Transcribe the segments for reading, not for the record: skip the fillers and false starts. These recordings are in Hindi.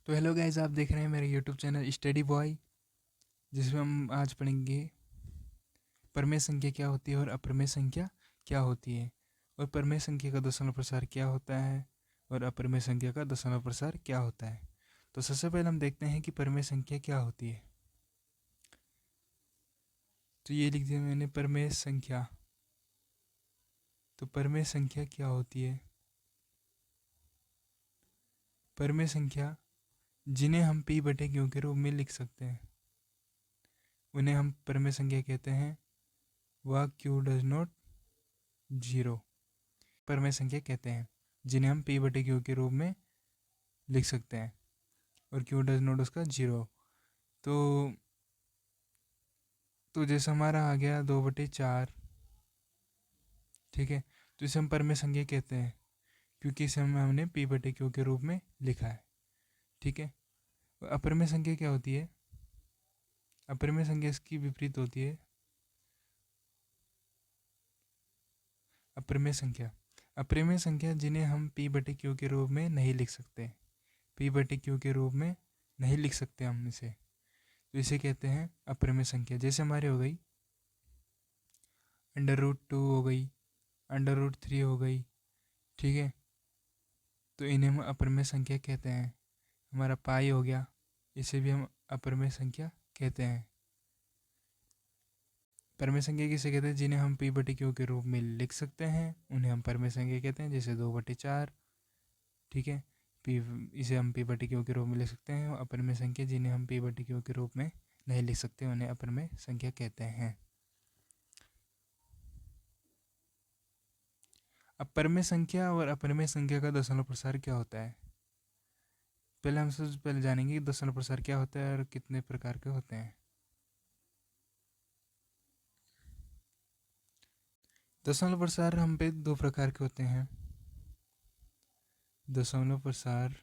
तो हेलो गाइस, आप देख रहे हैं मेरे यूट्यूब चैनल स्टडी बॉय, जिसमें हम आज पढ़ेंगे परमेय संख्या क्या होती है और अपरमेय संख्या क्या होती है, और परमेय संख्या का दशमलव प्रसार क्या होता है और अपरमेय संख्या का दशमलव प्रसार क्या होता है। तो सबसे पहले हम देखते हैं कि परमेय संख्या क्या होती है। तो ये लिख दिया मैंने, परमेय संख्या। तो परमेय संख्या क्या होती है? परमेय संख्या जिन्हें हम पी बटे क्यू के रूप में लिख सकते हैं, उन्हें हम परमेय संख्या कहते हैं। वह क्यू डज नॉट जीरो परमेय संख्या कहते हैं, जिन्हें हम पी बटे क्यू के रूप में लिख सकते हैं, और क्यू डज नॉट उसका जीरो। तो जैसे हमारा आ गया 2/4, ठीक है। तो इसे हम परमेय संख्या कहते हैं, क्योंकि इसे हमने पी बटे क्यू के रूप में लिखा है, ठीक है। अपरमेय संख्या क्या होती है? अपरमेय संख्या इसकी विपरीत होती है। अपरमेय संख्या जिन्हें हम पी बटे क्यू के रूप में नहीं लिख सकते, पी बटे क्यू के रूप में नहीं लिख सकते हम इसे, तो इसे कहते हैं अपरमेय संख्या। जैसे हमारे हो गई √2 हो गई, √3 हो गई, ठीक है। तो इन्हें हम अपरमेय संख्या कहते हैं। हमारा पाई हो गया, इसे भी हम अपरमेय संख्या कहते हैं। परमेय संख्या किसे कहते हैं? जिन्हें हम पी बटे क्यू के रूप में लिख सकते हैं, उन्हें हम परमेय संख्या कहते हैं। जैसे 2/4, ठीक है। पी इसे हम पी बटे क्यू के रूप में लिख सकते हैं। अपरमेय संख्या जिन्हें हम पी बटे क्यू के रूप में नहीं लिख सकते, उन्हें अपरमेय संख्या कहते हैं। अब परमेय संख्या और अपरमेय संख्या का दशमलव प्रसार क्या होता है? पहले हम सबसे पहले जानेंगे कि दशमलव प्रसार क्या होता है और कितने प्रकार के होते हैं। दशमलव प्रसार हम पे 2 प्रकार के होते हैं। दशमलव प्रसार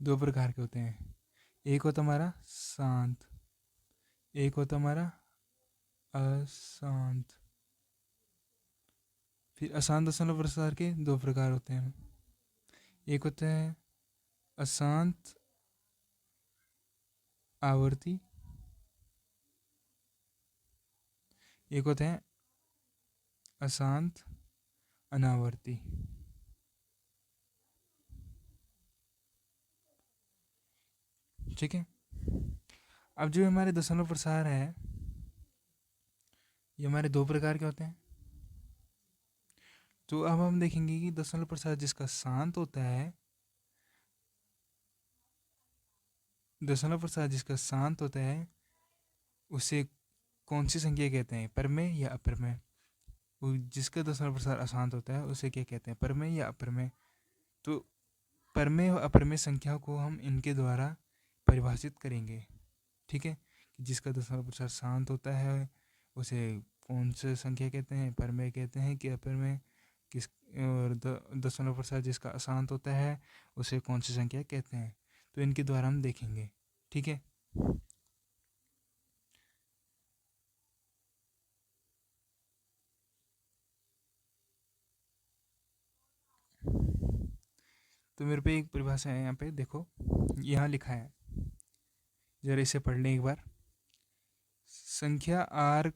दो प्रकार के होते हैं। एक होता हमारा शांत, एक होता हमारा अशांत। फिर अशांत दशमलव प्रसार के 2 प्रकार होते हैं। एक होता है अशांत आवर्ती, एक होते हैं अशांत अनावर्ती, ठीक है। अब जो हमारे दशमलव प्रसार है, ये हमारे 2 प्रकार के होते हैं। तो अब हम देखेंगे कि दशमलव प्रसार जिसका शांत होता है, दशमलव प्रसार जिसका शांत होता है, उसे कौन सी संख्या कहते हैं? परमेय या अपरमेय? जिसका दशमलव प्रसार अशांत होता है, उसे क्या कहते हैं? परमेय या अपरमेय? तो परमेय और अपरमेय संख्या को हम इनके द्वारा परिभाषित करेंगे, ठीक है। जिसका दशमलव प्रसार शांत होता है, उसे कौन सी संख्या कहते हैं? परमेय कहते हैं कि अपरमेय? किस और दशमलव प्रसार जिसका अशांत होता है, उसे कौन सी संख्या कहते हैं? तो इनके द्वारा हम देखेंगे, ठीक है। तो मेरे पे एक परिभाषा है, यहाँ पे देखो, यहाँ लिखा है, जरा इसे पढ़ लें एक बार। संख्या आर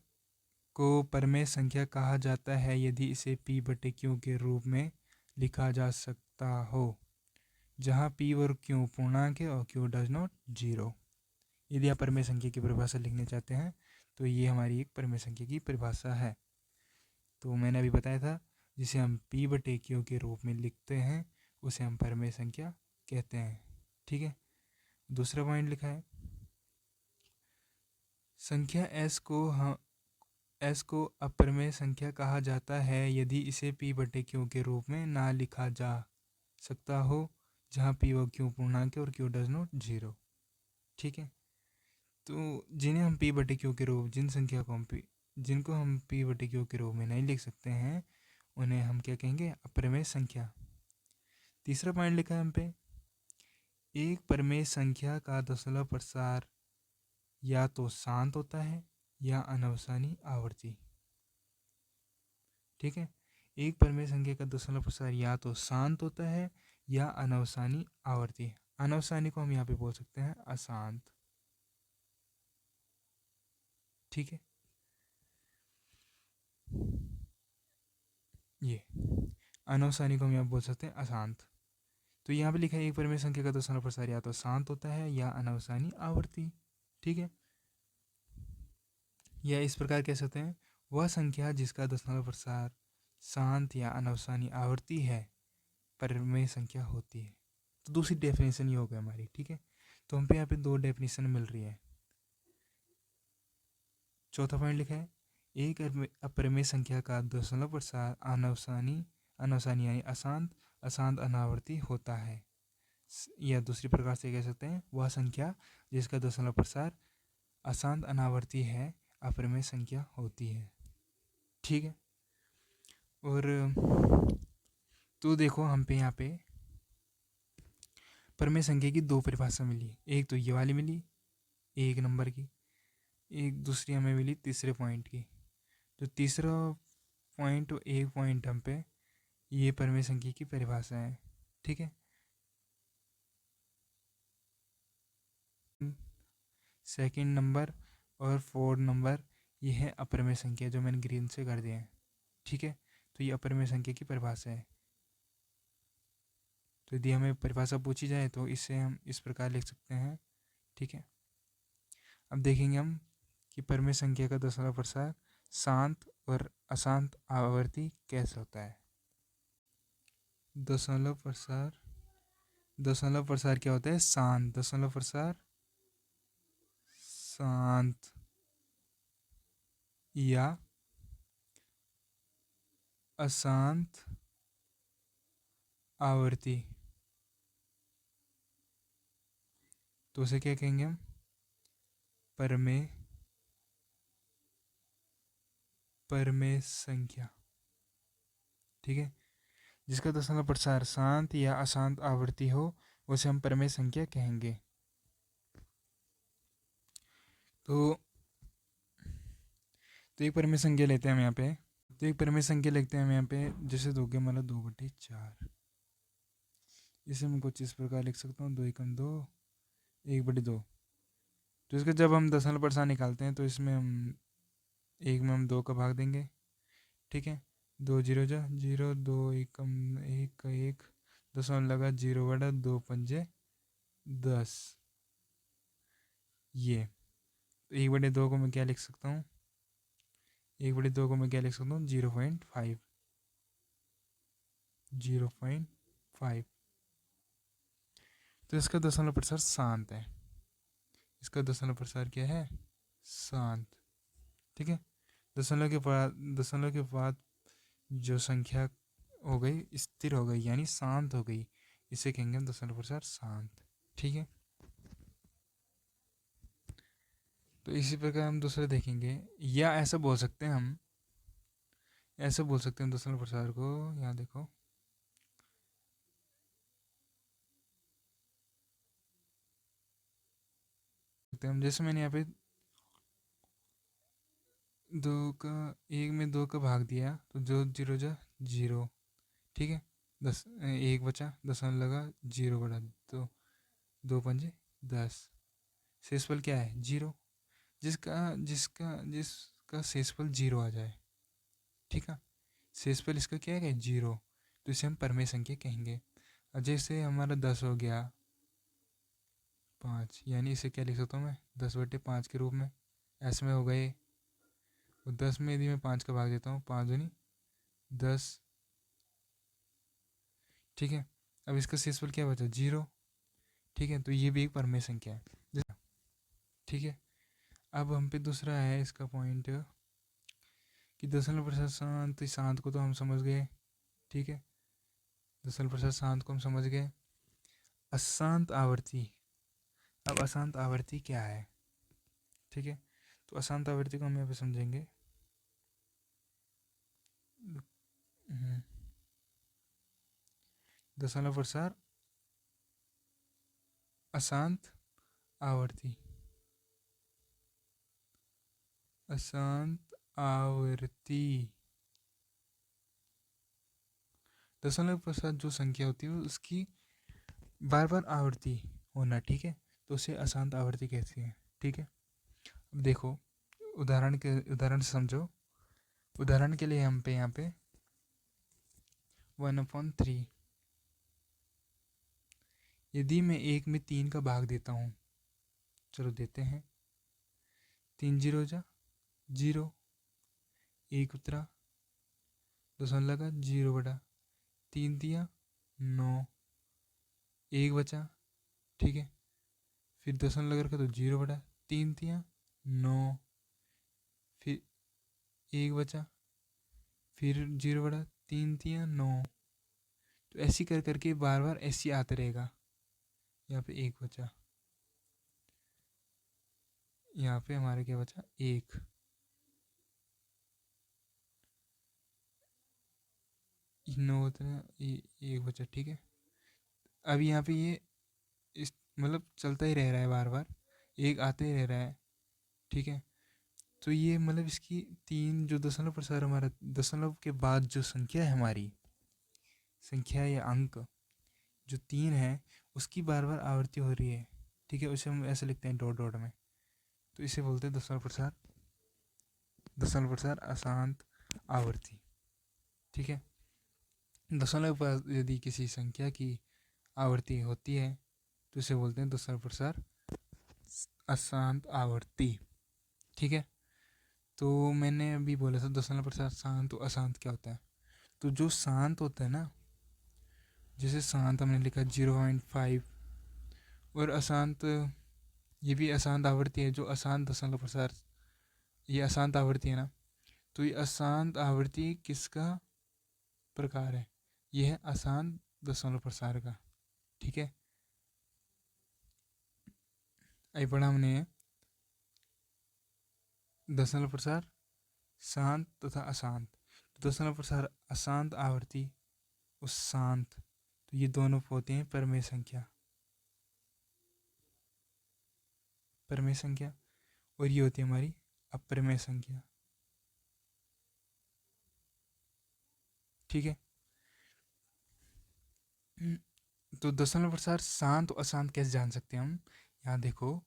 को परमेय संख्या कहा जाता है यदि इसे पी बटे क्यू के रूप में लिखा जा सकता हो, जहाँ पी और क्यू पूर्णांक है और क्यू डज नॉट जीरो। यदि आप परमेय संख्या की परिभाषा लिखने चाहते हैं, तो ये हमारी एक परमेय संख्या की परिभाषा है। तो मैंने अभी बताया था, जिसे हम पी बटे क्यू के रूप में लिखते हैं, उसे हम परमेय संख्या कहते हैं, ठीक है। दूसरा पॉइंट लिखा है, संख्या एस को अपरमेय संख्या कहा जाता है यदि इसे पी बटे क्यू के रूप में ना लिखा जा सकता हो, जहाँ पी व क्यू पूर्णांक और क्यू डज नॉट जीरो, ठीक है। तो जिन्हें हम पी बटे क्यू के रूप जिन संख्या को हम जिनको हम पी बटे क्यू के रूप में नहीं लिख सकते हैं, उन्हें हम क्या कहेंगे? अपरमेय संख्या। तीसरा पॉइंट लिखा है हम पे, एक परमेय संख्या का दशमलव प्रसार या तो शांत होता है या अनवसानी आवर्ती, ठीक है। एक परिमेय संख्या का दशमलव प्रसार या तो शांत होता है या अनवसानी आवर्ती। अनवसानी को हम यहाँ पे बोल सकते हैं अशांत। ठीक है, ये अनवसानी को हम यहाँ बोल सकते हैं अशांत। तो यहाँ पे लिखा है एक परिमेय संख्या का दशमलव प्रसार या तो शांत होता है या अनवसानी आवर्ती। ठीक है, या इस प्रकार कह सकते हैं वह संख्या जिसका दशमलव प्रसार शांत या अनवसानी आवर्ती है परिमेय संख्या होती है। तो दूसरी डेफिनेशन ये हो गई हमारी। ठीक है, तो हम पे यहाँ पे दो डेफिनेशन मिल रही है। चौथा पॉइंट लिखा है एक अपरिमेय संख्या का दशमलव प्रसार अनवसानी अनवसानी यानी अशांत अशांत अनावर्ती होता है। या दूसरी प्रकार से कह सकते हैं वह संख्या जिसका दशमलव प्रसार अशांत अनावर्ती है अपरिमेय संख्या होती है। ठीक है, और तो देखो हम पे यहाँ पे परिमेय संख्या की दो परिभाषा मिली। एक तो ये वाली मिली एक नंबर की, एक दूसरी हमें मिली तीसरे पॉइंट की। तो तीसरा पॉइंट और एक पॉइंट हम पे ये परिमेय संख्या की परिभाषा है। ठीक है, सेकंड नंबर और फोर्थ नंबर ये है अपरिमेय संख्या जो मैंने ग्रीन से कर दिया है। ठीक है, तो ये अपरिमेय संख्या की परिभाषा है। तो यदि हमें परिभाषा पूछी जाए तो इसे हम इस प्रकार लिख सकते हैं। ठीक है, अब देखेंगे हम कि परिमेय संख्या का दशमलव प्रसार शांत और अशांत आवर्ती कैसे होता है। दशमलव प्रसार क्या होता है शांत। दशमलव प्रसार शांत या अशांत आवर्ती। तो उसे क्या कहेंगे हम परिमेय संख्या। ठीक है, जिसका दशमलव प्रसार शांत या अशांत आवर्ती हो उसे हम परिमेय संख्या कहेंगे। तो एक परिमेय संख्या लेते हैं हम यहाँ पे। तो एक परिमेय संख्या लिखते हैं हम यहाँ पे, जैसे 2/4। इसे मैं कुछ इस प्रकार लिख सकता हूँ 2 एकम 2 1/2। तो इसका जब हम दशमलव प्रसार निकालते हैं तो इसमें हम एक में हम 2 का भाग देंगे। ठीक है, 2 0 जा 0 2 एकम 1 का 1 दशमलव लगा 0/2 पंजे 10। ये 1/2 को मैं क्या लिख सकता हूँ 1/2 को मैं क्या लिख सकता हूँ 0.5। तो इसका दशमलव प्रसार शांत है। इसका दशमलव प्रसार क्या है शांत। ठीक है, दशमलव के बाद जो संख्या हो गई स्थिर हो गई यानी शांत हो गई, इसे कहेंगे हम दशमलव प्रसार शांत। ठीक है, तो इसी प्रकार हम दूसरा देखेंगे, या ऐसा बोल सकते हैं हम दशमलव प्रसार को। यहाँ देखो हम जैसे मैंने यहाँ पे 2 का 1 में 2 का भाग दिया तो जो 0 जा 0। ठीक है, 1 बचा दशमलव लगा 0/2 2 पंजे 10। शेषफल क्या है 0। जिसका जिसका जिसका शेषफल 0 आ जाए। ठीक है, शेषफल इसका क्या है 0, तो इसे हम परिमेय संख्या कहेंगे। और जैसे हमारा 10 हो गया 5, यानी इसे क्या लिख सकता हूँ मैं 10/5 के रूप में। ऐसे में हो गए, और 10 में यदि मैं 5 का भाग देता हूँ 5 दूनी 10। ठीक है, अब इसका शेषफल क्या बचा 0। ठीक है, तो ये भी एक परिमेय संख्या है। ठीक है, अब हम पे दूसरा है इसका पॉइंट कि दशमलव प्रसार शांत। शांत को तो हम समझ गए। ठीक है, दशमलव प्रसार शांत को हम समझ गए। अशांत आवर्ती, अब अशांत आवर्ती क्या है। ठीक है, तो अशांत आवर्ती को हम यहाँ पे समझेंगे। दशमलव प्रसार अशांत आवर्ती, अशांत आवर्ती दशमलव के पश्चात जो संख्या होती है उसकी बार बार आवर्ती होना, ठीक है, तो उसे अशांत आवर्ती कहती है, ठीक है। अब देखो उदाहरण से समझो। उदाहरण के लिए हम पे यहाँ पे 1/3, यदि मैं 1 में 3 का भाग देता हूँ, चलो देते हैं, 3 जीरो जा 0, 1 उतरा, दशमलव लगा, 0 बटा 3 दिया 9, 1 बचा, ठीक है, फिर दशमलव लगा रखा तो 0 बटा 3 दिया 9, फिर 1 बचा, फिर 0 बटा 3 दिया 9। तो ऐसी कर करके बार बार ऐसी आता रहेगा। यहाँ पे 1 बचा, यहाँ पे हमारे क्या बचा 1, 9 उतना 1 बचा, ठीक है। अब यहाँ पे ये इस मतलब चलता ही रह रहा है, बार बार एक आते ही रह रहा है, ठीक है। तो ये मतलब इसकी 3 जो दशमलव प्रसार हमारा दशमलव के बाद जो संख्या है हमारी संख्या या अंक जो 3 है उसकी बार बार आवृत्ति हो रही है, ठीक है। उसे हम ऐसे लिखते हैं डॉट डॉट में, तो इसे बोलते हैं दशमलव प्रसार अशांत आवर्ती, ठीक है। दशमलव के बाद यदि किसी संख्या की आवर्ती होती है तो इसे बोलते हैं दशमलव प्रसार अशांत आवर्ती, ठीक है। तो मैंने अभी बोला था दशमलव प्रसार शांत तो अशांत क्या होता है। तो जो शांत होता है ना, जैसे शांत हमने लिखा 0.5, और अशांत ये भी अशांत आवृत्ति है। जो अशांत दशमलव प्रसार ये अशांत आवृत्ति है ना, तो ये अशांत आवृत्ति किसका प्रकार है, ये है अशांत दशमलव प्रसार का, ठीक है। अभी पढ़ा हमने दशमलव प्रसार शांत तथा अशांत। तो दशमलव प्रसार अशांत आवृत्ति उस शांत, तो ये दोनों होते हैं परमेय संख्या, और ये होती है हमारी अप्रमेय संख्या, ठीक है। तो दशमलव प्रसार शांत और अशांत कैसे जान सकते हैं हम, यहाँ देखो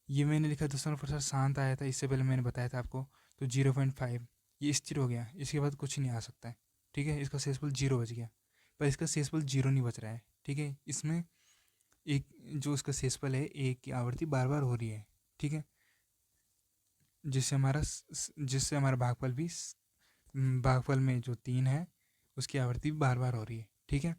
ये मैंने लिखा दशमलव प्रसार शांत आया था, इससे पहले मैंने बताया था आपको। तो 0.5 ये स्थिर हो गया, इसके बाद कुछ नहीं आ सकता है, ठीक है। इसका शेषफल 0 बच गया, पर इसका शेषफल 0 नहीं बच रहा है, ठीक है। इसमें एक जो इसका शेषफल है 1 की आवृत्ति बार बार हो रही है, ठीक है, जिससे हमारा भागफल में जो 3 है उसकी आवृत्ति बार बार हो रही है, ठीक है।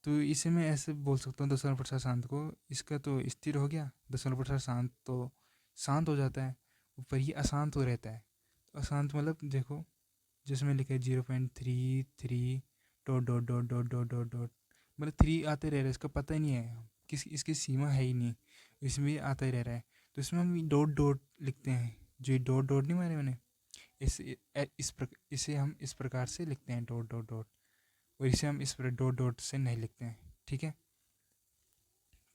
तो इसे मैं ऐसे बोल सकता हूँ दशमलव प्रसार शांत को, इसका तो स्थिर हो गया, दशमलव प्रसार शांत तो शांत हो जाता है, पर ये अशांत हो रहता है। तो अशांत मतलब देखो जिसमें लिखा है 0.33 dot dot dot dot dot dot dot, मतलब 3 आते रह रहा है, इसका पता ही नहीं है इसकी सीमा है ही नहीं, इसमें आता ही रह रहा है। तो इसमें हम डॉट डॉट लिखते हैं, जो ये डॉट डॉट नहीं मारे मैंने, इसे हम इस प्रकार से लिखते हैं डॉट डॉट डॉट, और इसे हम इस पर डॉट डॉट से नहीं लिखते हैं, ठीक है।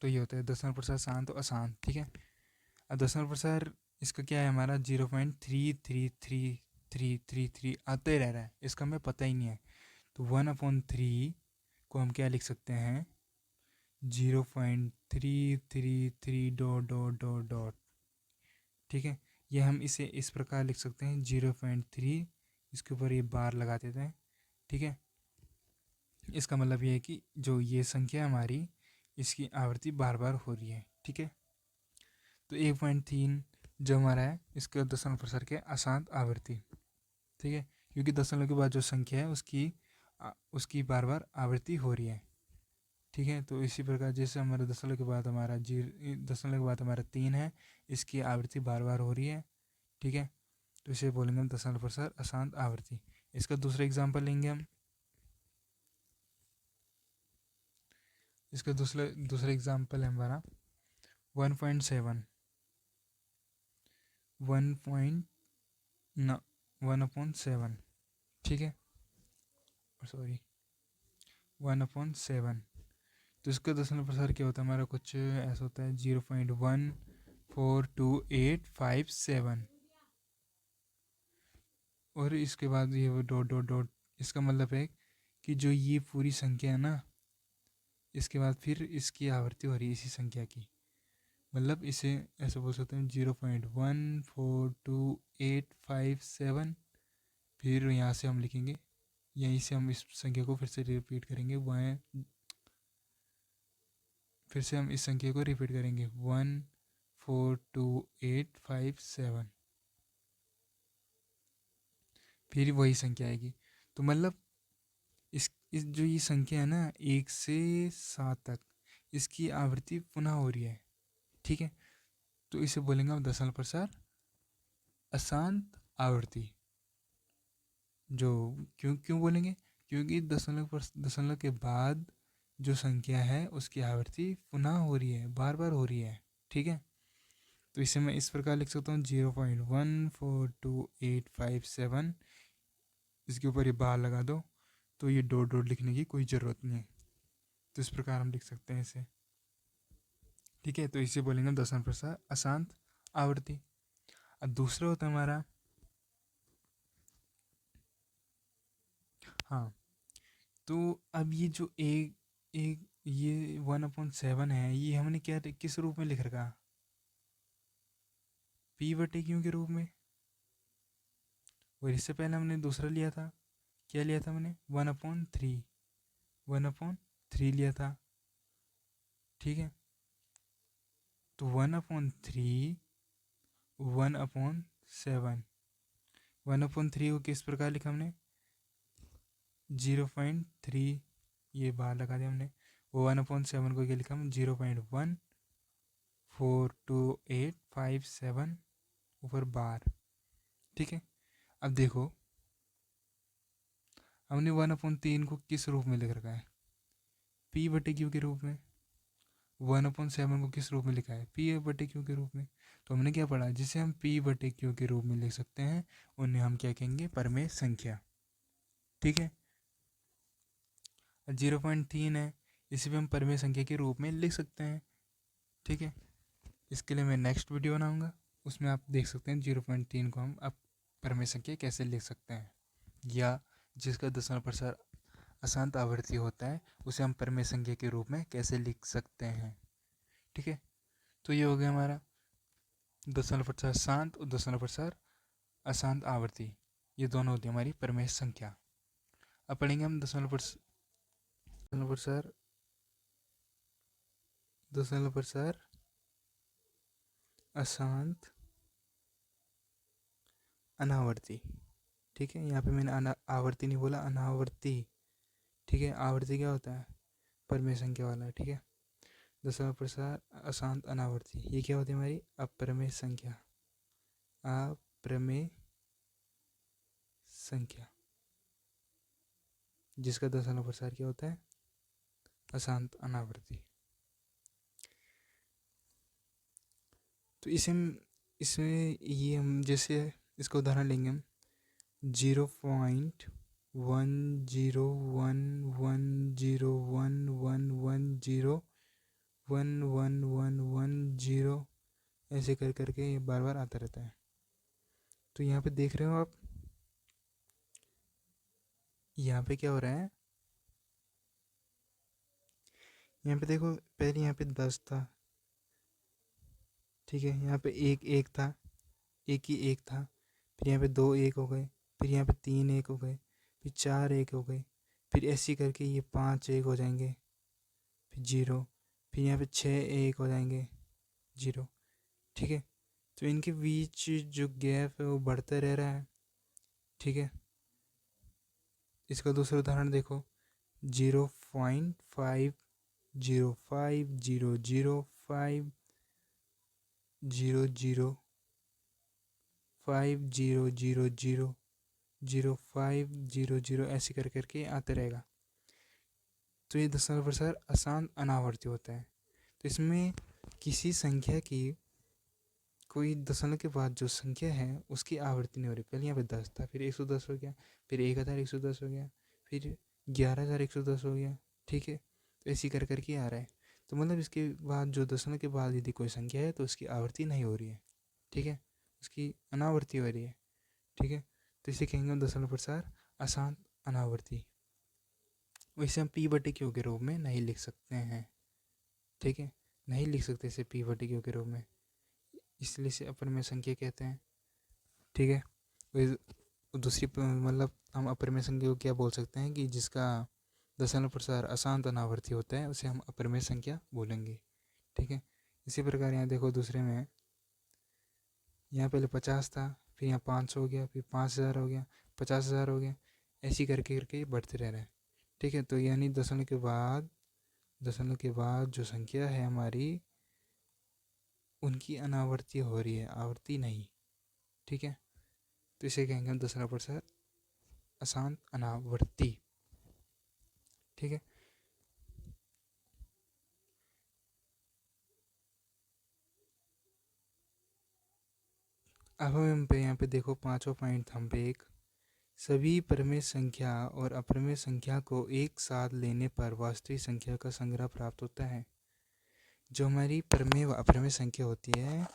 तो ये होता है दशमलव प्रसार शांत और अशांत, ठीक है। अब दशमलव प्रसार इसका क्या है हमारा 0.33333 आता ही रह रहा है, इसका हमें पता ही नहीं है। तो 1/3 को हम क्या लिख सकते हैं 0.333 डॉट डॉट डॉट डॉट, ठीक है। ये हम इसे इस प्रकार लिख सकते हैं 0.3, इसके ऊपर ये बार लगा देते हैं, ठीक है। इसका मतलब ये है कि जो ये संख्या हमारी इसकी आवृत्ति बार बार हो रही है, ठीक है। तो 1.3 जो हमारा है इसका दशमलव प्रसार के अशांत आवृत्ति, ठीक है, क्योंकि दशमलव के बाद जो संख्या है उसकी बार बार आवृत्ति हो रही है, ठीक है। तो इसी प्रकार जैसे हमारे दशमलव के बाद हमारा 3 है, इसकी आवृत्ति बार बार हो रही है, ठीक है। तो इसे बोलेंगे हम दशमलव प्रसार अशांत आवृत्ति। इसका दूसरा एग्जाम्पल लेंगे हम, इसका दूसरा एग्जाम्पल है हमारा 1.7 1/7, ठीक है, सॉरी 1/7। तो इसका दशमलव प्रसार क्या होता है हमारा, कुछ ऐसा होता है 0.142857, और इसके बाद ये डॉट डॉट डॉट, इसका मतलब है कि जो ये पूरी संख्या है ना, इसके बाद फिर इसकी आवृत्ति हो रही है इसी संख्या की, मतलब इसे ऐसे बोल सकते हैं 0.142857। फिर यहाँ से हम लिखेंगे, यहीं से हम इस संख्या को फिर से रिपीट करेंगे, फिर से हम इस संख्या को रिपीट करेंगे 142857, फिर वही संख्या आएगी। तो मतलब इस जो ये संख्या है ना 1 से 7 तक, इसकी आवृत्ति पुनः हो रही है, ठीक है। तो इसे बोलेंगे हम दशमलव प्रसार अशांत आवृत्ति। जो क्यों क्यों बोलेंगे, क्योंकि दशमलव के बाद जो संख्या है उसकी आवृत्ति पुनः हो रही है, बार बार हो रही है, ठीक है। तो इसे मैं इस प्रकार लिख सकता हूँ 0.142857, इसके ऊपर ये बार लगा दो, तो ये डॉट डॉट लिखने की कोई ज़रूरत नहीं है। तो इस प्रकार हम लिख सकते हैं इसे, ठीक है। तो इसे बोलेंगे दशमलव प्रसार अशांत आवृत्ति। अब दूसरा होता है हमारा, हाँ, तो अब ये जो एक एक ये 1/7 है, ये हमने क्या किस रूप में लिख रखा, p/q के रूप में। और इससे पहले हमने दूसरा लिया था, क्या लिया था मैंने, 1/3 लिया था, ठीक है। तो 1/3 1/7, 1/3 को किस प्रकार लिखा हमने, 0.3, ये बाहर लगा दिया हमने। 1/7 को क्या लिखा हम, 0.142857 ऊपर बार, ठीक है। अब देखो हमने 1/3 को किस रूप में लिख रखा है, p/q के रूप में। 1/7 को किस रूप में लिखा है, p/q के रूप में। तो हमने क्या पढ़ा, जिसे हम p/q के रूप में लिख सकते हैं उन्हें हम क्या कहेंगे, परमेय संख्या, ठीक है। 0.3 है, इसे भी हम परमेय संख्या के रूप में लिख सकते हैं, ठीक है। इसके लिए मैं नेक्स्ट वीडियो बनाऊंगा, उसमें आप देख सकते हैं 0.3 को हम अब परमेय संख्या कैसे लिख सकते हैं, या जिसका दशमलव प्रसार अशांत आवृत्ति होता है उसे हम परमेय संख्या के रूप में कैसे लिख सकते हैं, ठीक है। तो ये हो गया हमारा दशमलव प्रसार शांत और दशमलव प्रसार अशांत आवृत्ति, ये दोनों होती है हमारी परमेय संख्या। अब पढ़ेंगे हम दशमलव प्रसार अशांत अनावर्ती, ठीक है। यहाँ पे मैंने आवर्ती नहीं बोला, अनावर्ती, ठीक है। आवर्ती क्या होता है, परमेय संख्या वाला, ठीक है। दशमलव प्रसार अशांत अनावर्ती, ये क्या होती है हमारी अप्रमेय संख्या, अप्रमेय संख्या, जिसका दशमलव प्रसार क्या होता है, अशांत अनावर्ती। तो इसमें ये हम जैसे इसका उदाहरण लेंगे हम 0.10110111101110 ऐसे कर करके ये बार बार आता रहता है। तो यहाँ पे देख रहे हो आप, यहाँ पे क्या हो रहा है, यहाँ पे देखो पहले यहाँ पे 10 था, ठीक है। यहाँ पे एक था, एक ही एक था, फिर यहाँ पे 2 1 हो गए, फिर यहाँ पे 3 1 हो गए, फिर 4 1 हो गए, फिर ऐसे करके ये 5 1 हो जाएंगे, फिर 0, फिर यहाँ पे 6 1 हो जाएंगे, 0, ठीक है। तो इनके बीच जो गैप है वो बढ़ता रह रहा है, ठीक है। इसका दूसरा उदाहरण देखो 0.50050500000500 ऐसे कर करके आते रहेगा। तो ये दशमलव प्रसार अशांत अनावर्ती होता है। तो इसमें किसी संख्या की कोई दशमलव के बाद जो संख्या है उसकी आवृत्ति नहीं हो रही। पहले यहाँ पे 10 था, फिर 110 हो गया, फिर 1110 हो गया, फिर 11110 हो गया, ठीक है। तो ऐसी कर करके आ रहा है। तो मतलब इसके बाद जो दशमलव के बाद यदि कोई संख्या है तो उसकी आवृत्ति नहीं हो रही है, ठीक है, उसकी अनावर्ती हो रही है, ठीक है। तो इसे कहेंगे हम दशमलव प्रसार अशांत अनावर्ती। वैसे हम पी बटे क्यू के रूप में नहीं लिख सकते हैं, ठीक है, नहीं लिख सकते इसे पी बटे क्यू के रूप में, इसलिए इसे अपरिमेय संख्या कहते हैं, ठीक है। दूसरी मतलब हम अपरिमेय संख्या को क्या बोल सकते हैं कि जिसका दशमलव प्रसार अशांत अनावर्ती होता है उसे हम अपरिमेय संख्या बोलेंगे, ठीक है। इसी प्रकार यहाँ देखो दूसरे में, यहाँ पहले 50 था, फिर यहाँ 500 हो गया, फिर 5000 हो गया, 50,000 हो गया, ऐसी करके करके बढ़ते रह रहे हैं, ठीक है। तो यानी दशमलव के बाद जो संख्या है हमारी उनकी अनावर्ती हो रही है, आवर्ती नहीं, ठीक है। तो इसे कहेंगे हम दशमलव प्रसार अशांत अनावर्ती, ठीक है। अब हम पे यहाँ पे देखो पांचवा पॉइंट था हम पे एक, सभी परिमेय संख्या और अपरिमेय संख्या को एक साथ लेने पर वास्तविक संख्या का संग्रह प्राप्त होता है। जो हमारी परिमेय व अपरिमेय संख्या होती है,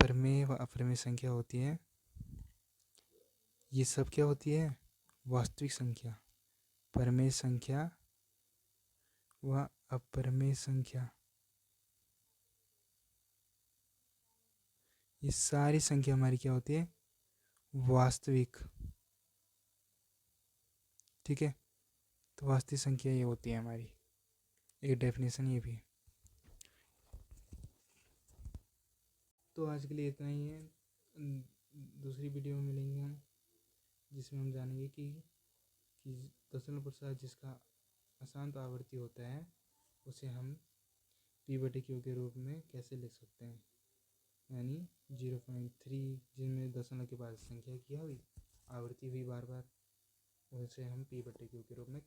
परिमेय व अपरिमेय संख्या होती है, ये सब क्या होती है, वास्तविक संख्या, परिमेय संख्या व अपरिमेय संख्या, ये सारी संख्या हमारी क्या होती है, वास्तविक, ठीक है। तो वास्तविक संख्या ये होती है हमारी, एक डेफिनेशन ये भी है। तो आज के लिए इतना ही है, दूसरी वीडियो में मिलेंगे हम, जिसमें हम जानेंगे कि दशमलव प्रसार जिसका अशांत आवर्ती होता है उसे हम पी बटे क्यू के रूप में कैसे लिख सकते हैं, यानी 0.3 जिनमें दशमलव के बाद संख्या किया हुई आवर्ती हुई बार बार, उसे हम पी बटे क्यू के रूप में